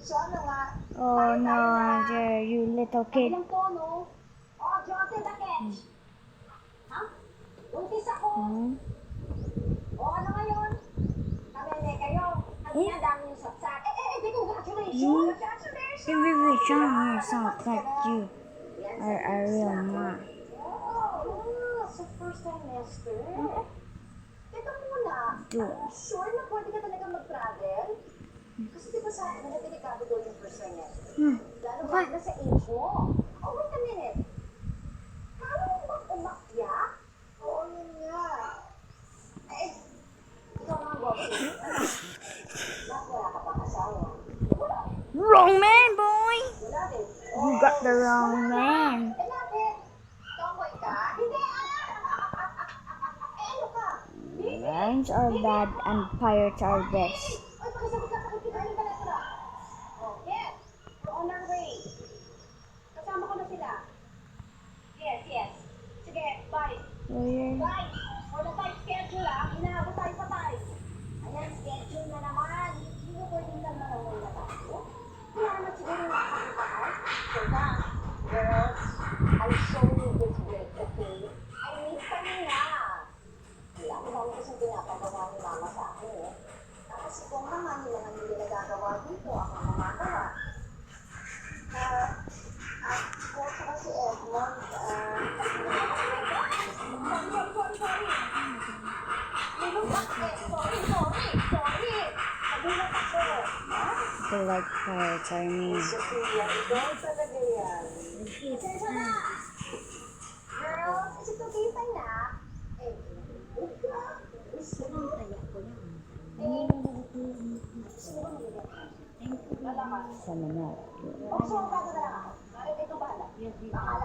Sana nga. Oh no, Angel, you little kid. Ilang tono? Oh, Jose, bakit? Ha? Buntis ako. O, ano ngayon? Kamene kayo. Ang dami yung saksak. Di congratulations. Congratulations. Every reason yourself that you are a real man. Oh, sa first trimester? Teka muna. Sure na pwede ka talaga mag-travel? Kasi di ba sa akin, delikado daw yung first trimester. Lalo ba na sa age mo? Oh, wait a minute. Paano mo bang umakyat? Oo, yun nga. Ikaw nga, Bobby. Bakit wala ka pang asawa? Wala. Wrong man, boy! Wala din. You got the wrong man. Bakit? Tomboy ka? Hindi ano ka? Lions are bad and pirates are best. Oy, pakisagot ka kita yung balatra. Oh, yes. We're on our way. Kasama ko na sila. Yes. Sige, bye. Oh, yeah. Bye. For the tight schedule, hinahabot tayo pa tayo. Ayan, schedule na naman. Hindi mo pwedeng lang manawal na tayo. Kaya naman siguro nakakitahan. So that, girls, I'll show you this break, okay? I need kanina. Wala ko naman kasing pinapagawa ni mama sa akin eh. Kasi kung naman nila nang hindi nagagawa dito, ako ang gumagawa. Ako saka si Edmond, sorry. Sorry. Nagulat ako. They like pirates, I mean. Sophia, ikaw talaga yan. Pasensya na. Girls, is it okay tayo na? Huwag ka. Gusto mo kaya ko lang. Gusto mo naligat ka? Lalakas. Sana na. Pagsuwag ka na lang ako. Ito bahala.